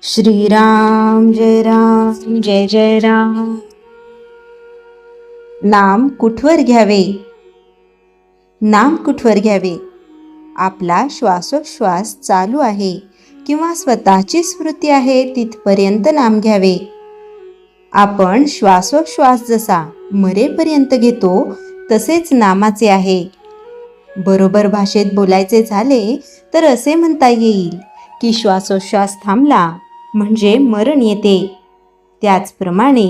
श्रीराम जय जय राम. नाम कुठवर घ्यावे? नाम कुठवर घ्यावे? आपला श्वासोश्वास चालू आहे किंवा स्वतःची स्मृती आहे तिथपर्यंत नाम घ्यावे. आपण श्वासोश्वास जसा मरेपर्यंत घेतो तसेच नामाचे आहे. बरोबर भाषेत बोलायचे झाले तर असे म्हणता येईल की श्वासोश्वास थांबला म्हणजे मरण येते. त्याचप्रमाणे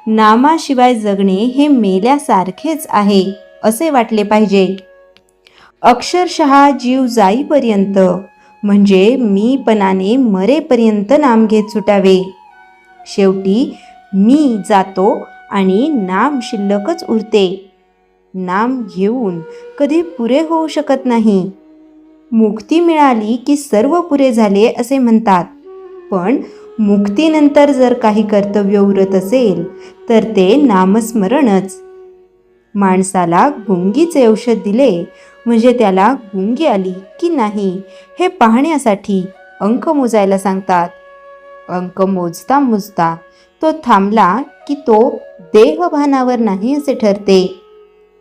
नामाशिवाय जगणे हे मेल्यासारखेच आहे असे वाटले पाहिजे. अक्षरशः जीव जाईपर्यंत म्हणजे मीपणाने मरेपर्यंत नाम घेत सुटावे. शेवटी मी जातो आणि नाम शिल्लकच उरते. नाम घेऊन कधी पुरे होऊ शकत नाही. मुक्ती मिळाली की सर्व पुरे झाले असे म्हणतात, पण मुक्तीनंतर जर काही कर्तव्य उरत असेल तर ते नामस्मरणच. माणसाला गुंगीचे औषध दिले म्हणजे त्याला गुंगी आली की नाही हे पाहण्यासाठी अंक मोजायला सांगतात. अंक मोजता मोजता तो थांबला की तो देहभानावर नाही असे ठरते.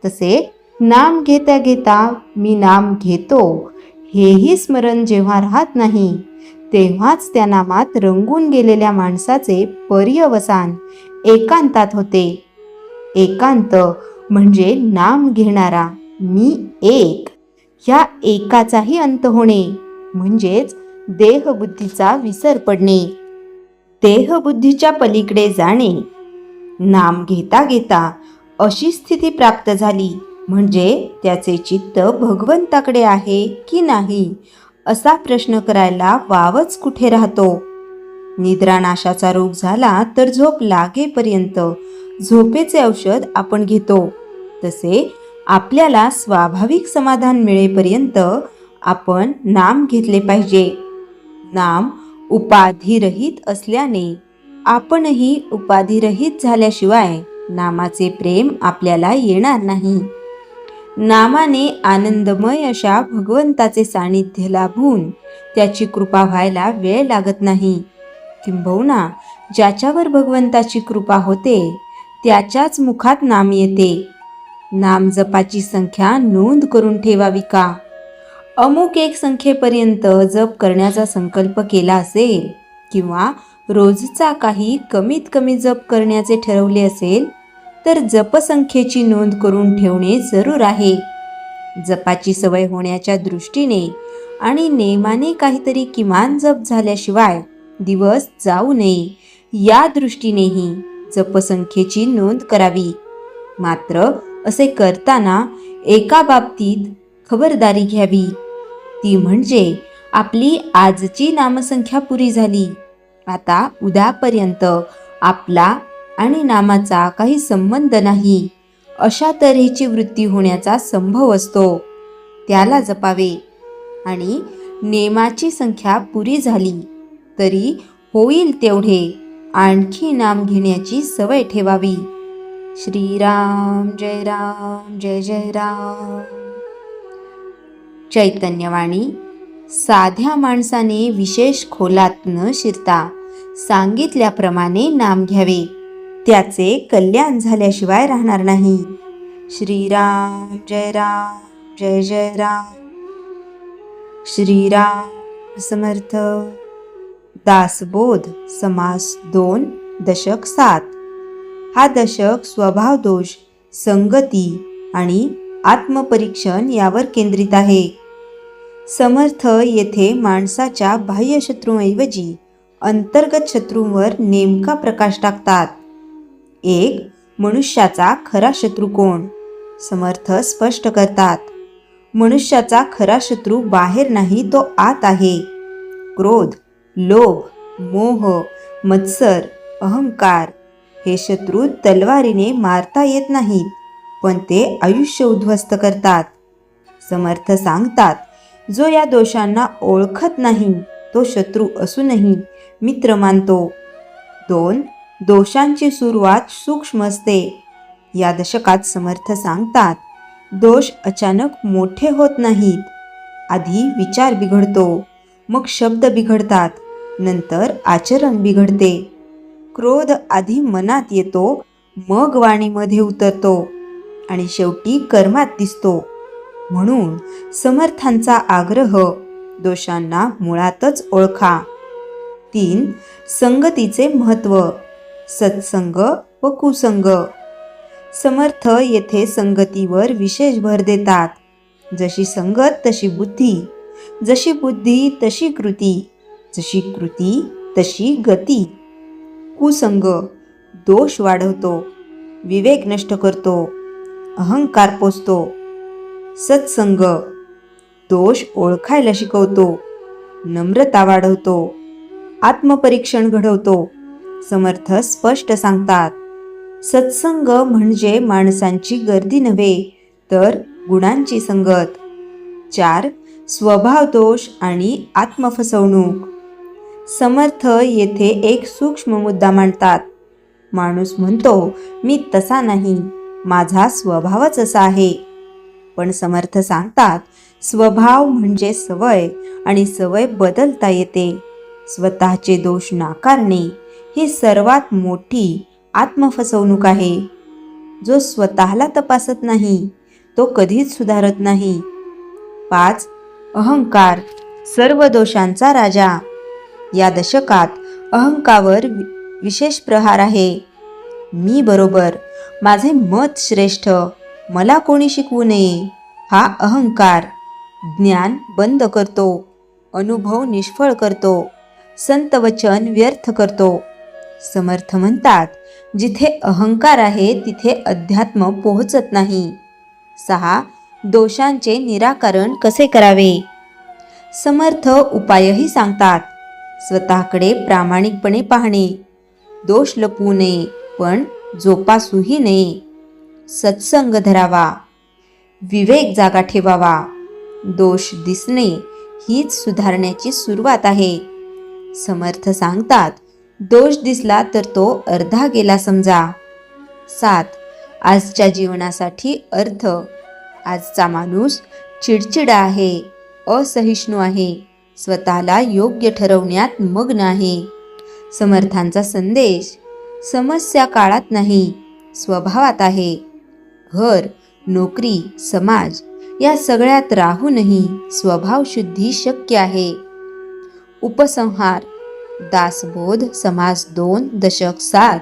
तसे नाम घेता घेता मी नाम घेतो हेही स्मरण जेव्हा राहत नाही तेव्हाच त्या नामात रंगून गेलेल्या माणसाचे पर्यवसान एकांतात होते. एकांत म्हणजे नाम घेणारा मी एक, ह्या एकाचाही अंत होणे म्हणजेच देहबुद्धीचा विसर पडणे. देहबुद्धीच्या पलीकडे जाणे. नाम घेता घेता अशी स्थिती प्राप्त झाली म्हणजे त्याचे चित्त भगवंताकडे आहे की नाही असा प्रश्न करायला वावच कुठे राहतो. निद्रानाशाचा रोग झाला तर झोप लागेपर्यंत झोपेचे औषध आपण घेतो. तसे आपल्याला स्वाभाविक समाधान मिळेपर्यंत आपण नाम घेतले पाहिजे. नाम उपाधिरहित असल्याने आपणही उपाधिरहित झाल्याशिवाय नामाचे प्रेम आपल्याला येणार नाही. नामाने आनंदमय अशा भगवंताचे सानिध्य लाभून त्याची कृपा व्हायला वेळ लागत नाही. किंबहुना ज्याच्यावर भगवंताची कृपा होते त्याच्याच मुखात नाम येते. नाम जपाची संख्या नोंद करून ठेवावी का? अमुक एक संख्येपर्यंत जप करण्याचा संकल्प केला असेल किंवा रोजचा काही कमीत कमी जप करण्याचे ठरवले असेल तर जपसंख्येची नोंद करून ठेवणे जरूर आहे. जपाची सवय होण्याच्या दृष्टीने आणि नेमाने काहीतरी किमान जप झाल्याशिवाय दिवस जाऊ नये या दृष्टीनेही जपसंख्येची नोंद करावी. मात्र असे करताना एका बाबतीत खबरदारी घ्यावी, ती म्हणजे आपली आजची नामसंख्या पुरी झाली, आता उद्यापर्यंत आपला आणि नामाचा काही संबंध नाही अशा तऱ्हेची वृत्ती होण्याचा संभव असतो. त्याला जपावे. आणि नेमाची संख्या पुरी झाली तरी होईल तेवढे आणखी नाम घेण्याची सवय ठेवावी. श्रीराम जय जय राम. चैतन्यवाणी. साध्या माणसाने विशेष खोलात न शिरता सांगितल्याप्रमाणे नाम घ्यावे. त्याचे कल्याण झाल्याशिवाय राहणार नाही. श्रीराम जय जय राम. श्रीराम समर्थ. दासबोध समास 2 दशक 7. हा दशक स्वभाव दोष, संगती आणि आत्मपरीक्षण यावर केंद्रित आहे. समर्थ येथे माणसाच्या बाह्य शत्रूंऐवजी अंतर्गत शत्रूंवर नेमका प्रकाश टाकतात. एक, मनुष्याचा खरा शत्रू कोण? समर्थ स्पष्ट करतात. मनुष्याचा खरा शत्रू बाहेर नाही, तो आत आहे. क्रोध, लोभ, मोह, मत्सर, अहंकार हे शत्रू तलवारीने मारता येत नाहीत, पण ते आयुष्य उद्ध्वस्त करतात. समर्थ सांगतात, जो या दोषांना ओळखत नाही तो शत्रू असूनही मित्र मानतो. 2, दोषांची सुरुवात सूक्ष्म असते. या दशकात समर्थ सांगतात, दोष अचानक मोठे होत नाहीत. आधी विचार बिघडतो, मग शब्द बिघडतात, नंतर आचरण बिघडते. क्रोध आधी मनात येतो, मग वाणीमध्ये उतरतो आणि शेवटी कर्मात दिसतो. म्हणून समर्थांचा आग्रह, दोषांना मुळातच ओळखा. 3. संगतीचे महत्त्व, सत्संग व कुसंग. समर्थ येथे संगतीवर विशेष भर देतात. जशी संगत तशी बुद्धी, जशी बुद्धी तशी कृती, जशी कृती तशी गती. कुसंग दोष वाढवतो, विवेक नष्ट करतो, अहंकार पोसतो. सत्संग दोष ओळखायला शिकवतो, नम्रता वाढवतो, आत्मपरीक्षण घडवतो. समर्थ स्पष्ट सांगतात, सत्संग म्हणजे माणसांची गर्दी नव्हे, तर गुणांची संगत. 4. स्वभाव दोष आणि आत्मफसवणूक. समर्थ येथे एक सूक्ष्म मुद्दा मांडतात. माणूस म्हणतो, मी तसा नाही, माझा स्वभावच असा आहे. पण समर्थ सांगतात, स्वभाव म्हणजे सवय आणि सवय बदलता येते. स्वतःचे दोष नाकारणे ही सर्वात मोठी आत्मफसवणूक आहे. जो स्वतःला तपासत नाही तो कधीच सुधारत नाही. 5. अहंकार सर्व दोषांचा राजा. या दशकात अहंकारावर विशेष प्रहार आहे. मी बरोबर, माझे मत श्रेष्ठ, मला कोणी शिकवू नये, हा अहंकार ज्ञान बंद करतो, अनुभव निष्फळ करतो, संत वचन व्यर्थ करतो. समर्थ म्हणतात, जिथे अहंकार आहे तिथे अध्यात्म पोहोचत नाही. 6. दोषांचे निराकरण कसे करावे. समर्थ उपायही सांगतात. स्वतःकडे प्रामाणिकपणे पाहणे, दोष लपवू नये पण जोपासूही नये, सत्संग धरावा, विवेक जागा ठेवावा. दोष दिसणे हीच सुधारण्याची सुरुवात आहे. समर्थ सांगतात, दोष दिसला तर तो अर्धा गेला समजा. 7. आजच्या जीवनासाठी अर्थ. आजचा माणूस चिडचिडा आहे, असहिष्णू आहे, स्वतःला योग्य ठरवण्यात मग्न आहे. समर्थांचा संदेश, समस्या काळात नाही, स्वभावात आहे. घर, नोकरी, समाज या सगळ्यात राहूनही स्वभाव शुद्धी शक्य आहे. उपसंहार, दासबोध समास 2 दशक 7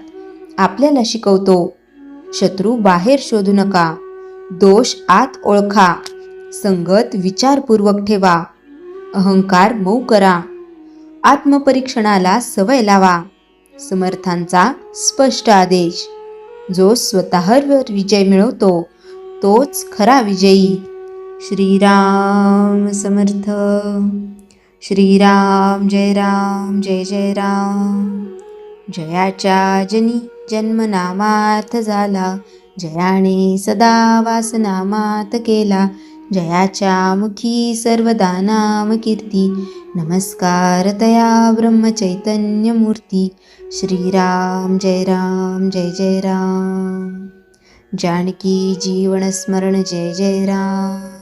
आपल्याला शिकवतो, शत्रू बाहेर शोधू नका, दोष आत ओळखा, संगत विचारपूर्वक ठेवा, अहंकार मऊ करा, आत्मपरीक्षणाला सवय लावा. समर्थांचा स्पष्ट आदेश, जो स्वतःवर विजय मिळवतो तोच खरा विजयी. श्रीराम समर्थ. श्रीराम जय राम जय जय राम. जयाच्या जनी जन्मनामार्थ झाला, जयाने सदा वासनामात केला. जयाच्या मुखी सर्वदा नाम कीर्ती, नमस्कार तया ब्रह्मचैतन्यमूर्ती. श्रीराम जय जय राम. जानकी जीवन स्मरण जय जय राम.